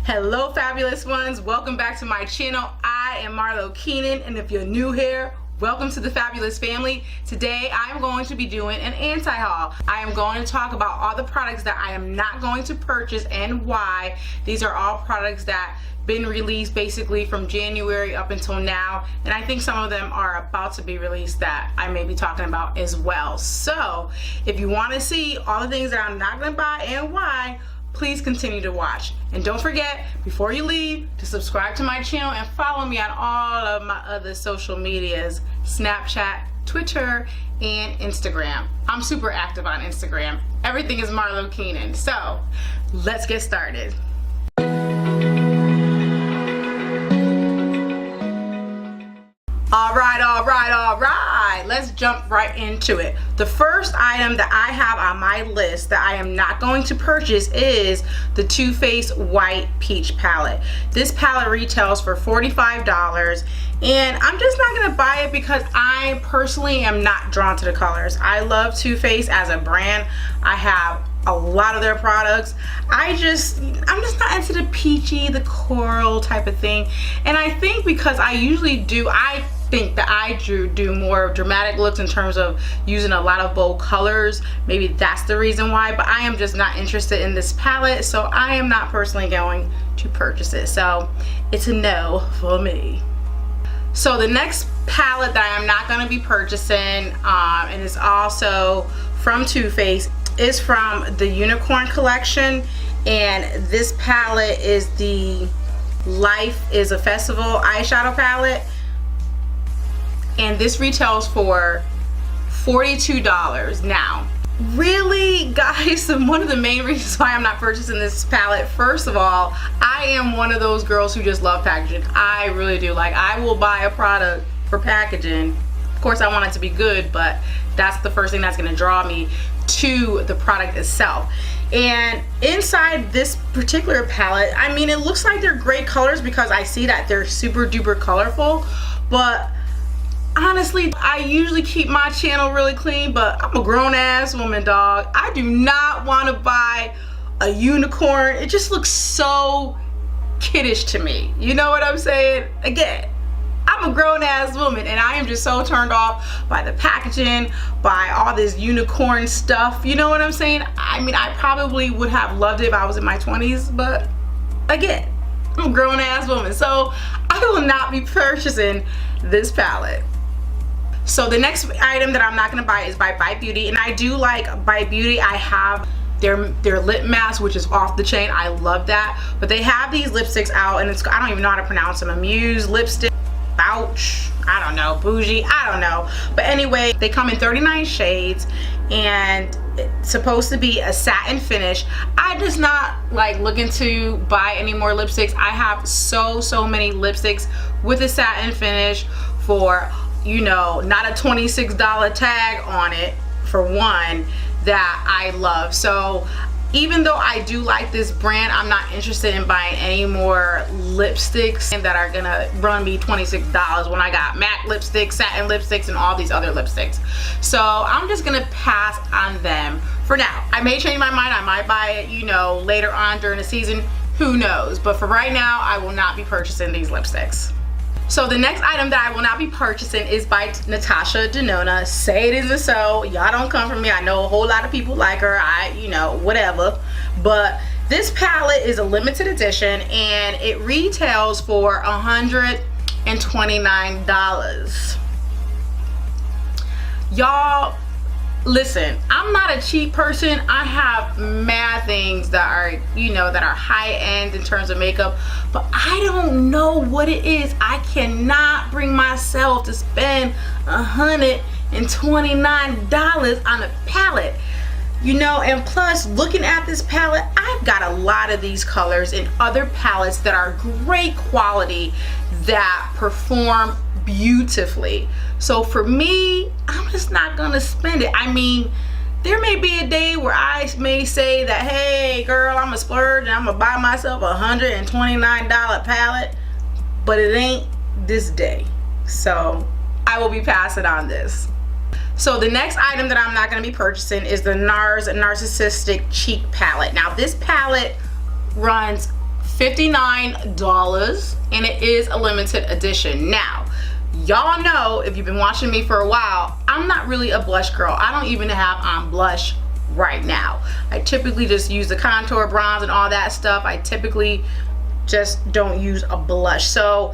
Hello fabulous ones, welcome back to my channel. I am Marlo Keenan, and if you're new here, welcome to the fabulous family. Today I'm going to be doing an anti-haul. I am going to talk about all the products that I am not going to purchase and why. These are all products that been released basically from January up until now, and I think some of them are about to be released that I may be talking about as well. So if you want to see all the things that I'm not going to buy and why, please continue to watch. And don't forget, before you leave, to subscribe to my channel and follow me on all of my other social medias, Snapchat, Twitter, and Instagram. I'm super active on Instagram. Everything is Marlo Keenan. So let's get started. All right, let's jump right into it. The first item that I have on my list that I am not going to purchase is the Too Faced White Peach palette. This palette retails for $45, and I'm just not gonna buy it because I personally am not drawn to the colors. I love Too Faced as a brand. I have a lot of their products. I'm just not into the peachy, the coral type of thing. And I think because I think that I do more dramatic looks in terms of using a lot of bold colors. Maybe that's the reason why, but I am just not interested in this palette, so I am not personally going to purchase it. So it's a no for me. So the next palette that I am not going to be purchasing, and it's also from Too Faced, is from the Unicorn collection, and this palette is the Life is a Festival eyeshadow palette, and this retails for $42. Now, really guys, one of the main reasons why I'm not purchasing this palette, first of all, I am one of those girls who just love packaging. I really do. Like, I will buy a product for packaging. Of course I want it to be good, but that's the first thing that's going to draw me to the product itself. And inside this particular palette, I mean, it looks like they're great colors because I see that they're super duper colorful, but honestly, I usually keep my channel really clean, but I'm a grown-ass woman, dog. I do not want to buy a unicorn. It just looks so kiddish to me. You know what I'm saying? Again, I'm a grown-ass woman, and I am just so turned off by the packaging, by all this unicorn stuff. You know what I'm saying? I mean, I probably would have loved it if I was in my 20s, but again, I'm a grown-ass woman, so I will not be purchasing this palette. So the next item that I'm not going to buy is by Bite Beauty, and I do like Bite Beauty. I have their lip mask, which is off the chain. I love that. But they have these lipsticks out, and I don't even know how to pronounce them. Amuse lipstick, Bouch, I don't know, Bougie, I don't know. But anyway, they come in 39 shades, and it's supposed to be a satin finish. I'm just not like looking to buy any more lipsticks. I have so many lipsticks with a satin finish for, you know, not a $26 tag on it for one, that I love. So even though I do like this brand, I'm not interested in buying any more lipsticks that are gonna run me $26 when I got matte lipsticks, satin lipsticks, and all these other lipsticks. So I'm just gonna pass on them for now. I may change my mind. I might buy it, you know, later on during the season. Who knows? But for right now, I will not be purchasing these lipsticks. So the next item that I will not be purchasing is by Natasha De Nonna. Say it isn't so. Y'all don't come from me. I know a whole lot of people like her. You know, whatever. But this palette is a limited edition, and it retails for $129. Y'all, listen, I'm not a cheap person. I have mad things that are, you know, that are high end in terms of makeup, but I don't know what it is. I cannot bring myself to spend $129 on a palette, you know. And plus, looking at this palette, I've got a lot of these colors in other palettes that are great quality, that perform beautifully. So for me, I'm just not gonna spend it. I mean, there may be a day where I may say that, hey girl, I'm a splurge and I'm gonna buy myself a $129 palette, but it ain't this day. So I will be passing on this. So the next item that I'm not going to be purchasing is the NARS Narcissistic Cheek Palette. Now this palette runs $59, and it is a limited edition. Now, y'all know, if you've been watching me for a while, I'm not really a blush girl. I don't even have on blush right now. I typically just use the contour, bronze, and all that stuff. I typically just don't use a blush. So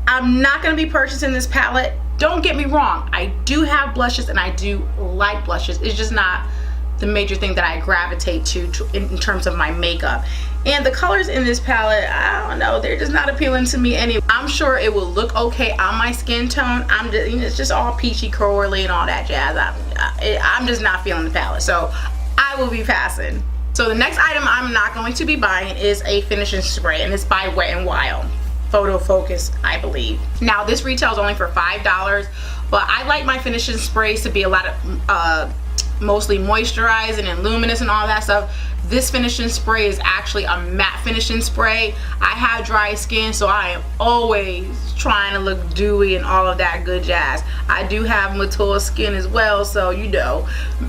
I'm not going to be purchasing this palette. Don't get me wrong, I do have blushes and I do like blushes. It's just not the major thing that I gravitate to in terms of my makeup. And the colors in this palette, I don't know, they're just not appealing to me anyway. I'm sure it will look okay on my skin tone. I'm just, it's just all peachy curly and all that jazz. I'm just not feeling the palette, so I will be passing. So the next item I'm not going to be buying is a finishing spray, and it's by Wet n Wild. Photo Focus, I believe. Now this retails only for $5, but I like my finishing sprays to be a lot of mostly moisturizing and luminous and all that stuff. This finishing spray is actually a matte finishing spray. I have dry skin, so I am always trying to look dewy and all of that good jazz. I do have mature skin as well, so you know,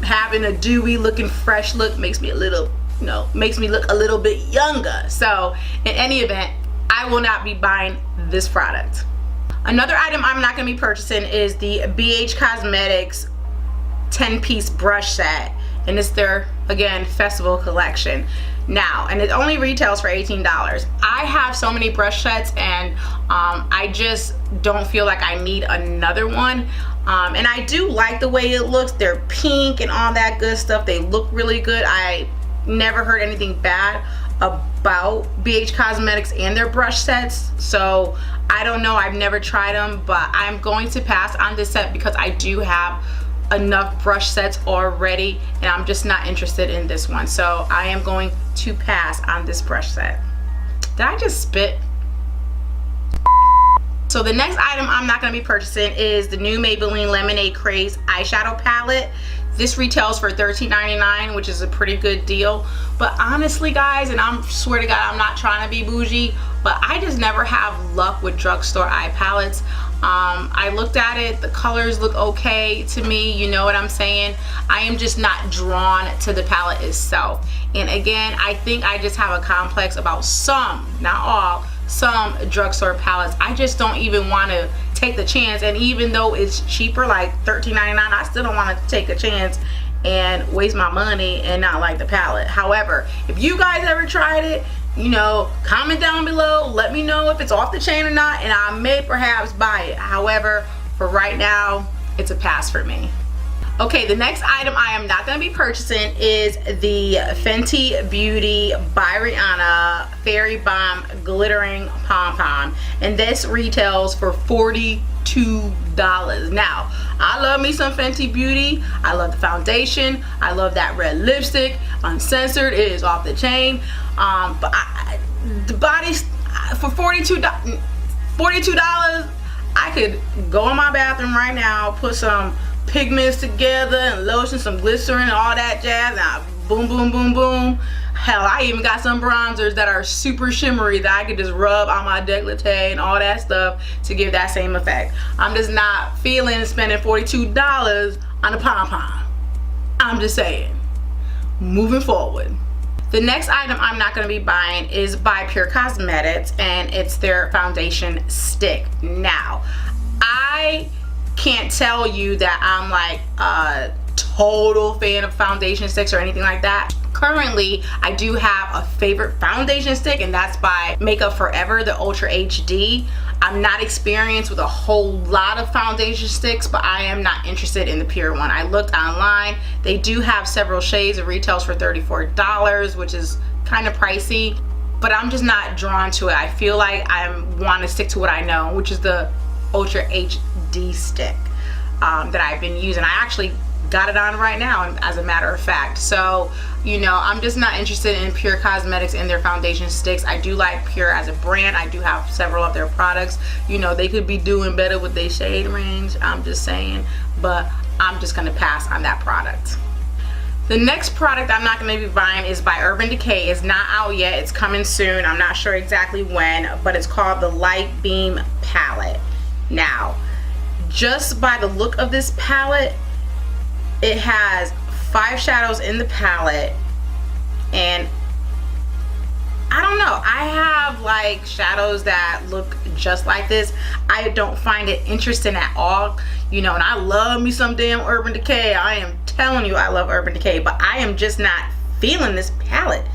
having a dewy looking fresh look makes me a little, you know, makes me look a little bit younger. So in any event, I will not be buying this product. Another item I'm not going to be purchasing is the BH Cosmetics 10-piece brush set, and it's their, again, festival collection. Now, and it only retails for $18. I have so many brush sets, and I just don't feel like I need another one. And I do like the way it looks. They're pink and all that good stuff. They look really good. I never heard anything bad about BH Cosmetics and their brush sets, so I don't know, I've never tried them, but I'm going to pass on this set because I do have enough brush sets already and I'm just not interested in this one, so I am going to pass on this brush set. Did I just spit? So the next item I'm not going to be purchasing is the new Maybelline Lemonade Craze eyeshadow palette. This retails for $13.99, which is a pretty good deal. But honestly, guys, and I swear to God, I'm not trying to be bougie, but I just never have luck with drugstore eye palettes. I looked at it, the colors look okay to me, you know what I'm saying? I am just not drawn to the palette itself. And again, I think I just have a complex about some, not all, some drugstore palettes. I just don't even want to take the chance, and even though it's cheaper, like $13.99, I still don't want to take a chance and waste my money and not like the palette. However, if you guys ever tried it, you know, comment down below, let me know if it's off the chain or not, and I may perhaps buy it. However, for right now, it's a pass for me. Okay, the next item I am not going to be purchasing is the Fenty Beauty by Rihanna Fairy Bomb Glittering Pom Pom, and this retails for $42. Now, I love me some Fenty Beauty. I love the foundation. I love that red lipstick. Uncensored, it is off the chain. But the body for $42, I could go in my bathroom right now, put some pigments together and lotion, some glycerin and all that jazz, and boom boom boom boom. Hell, I even got some bronzers that are super shimmery that I could just rub on my décolleté and all that stuff to give that same effect. I'm just not feeling spending $42 on a pom-pom. I'm just saying. Moving forward. The next item I'm not going to be buying is by Pure Cosmetics, and it's their foundation stick. Now, I can't tell you that I'm like a total fan of foundation sticks or anything like that. Currently, I do have a favorite foundation stick, and that's by Makeup Forever, the Ultra HD. I'm not experienced with a whole lot of foundation sticks, but I am not interested in the Pure one. I looked online. They do have several shades. It retails for $34, which is kind of pricey, but I'm just not drawn to it. I feel like I want to stick to what I know, which is the Ultra HD stick that I've been using. I actually got it on right now, as a matter of fact. So, you know, I'm just not interested in Pure Cosmetics and their foundation sticks. I do like Pure as a brand. I do have several of their products. You know, they could be doing better with their shade range, I'm just saying, but I'm just gonna pass on that product. The next product I'm not going to be buying is by Urban Decay. It's not out yet. It's coming soon. I'm not sure exactly when, but it's called the Light Beam Palette. Now, just by the look of this palette, it has 5 shadows in the palette, and I don't know, I have like shadows that look just like this. I don't find it interesting at all, you know, and I love me some damn Urban Decay. I am telling you, I love Urban Decay, but I am just not feeling this palette.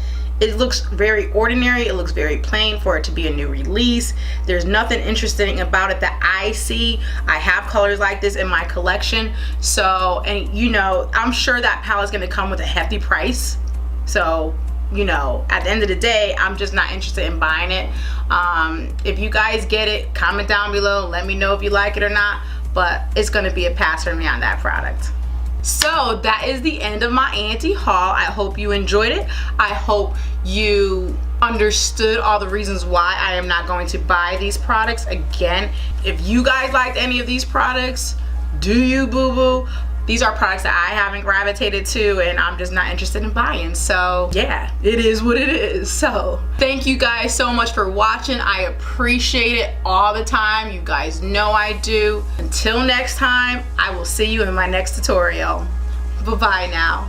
It looks very ordinary. It looks very plain for it to be a new release. There's nothing interesting about it that I see. I have colors like this in my collection. So, and you know, I'm sure that palette's gonna come with a hefty price. So, you know, at the end of the day, I'm just not interested in buying it. If you guys get it, comment down below. Let me know if you like it or not. But it's gonna be a pass for me on that product. So that is the end of my Auntie haul. I hope you enjoyed it. I hope you understood all the reasons why I am not going to buy these products. Again, if you guys liked any of these products, do you, boo-boo? These are products that I haven't gravitated to and I'm just not interested in buying. So yeah, it is what it is. So thank you guys so much for watching. I appreciate it all the time. You guys know I do. Until next time, I will see you in my next tutorial. Bye-bye now.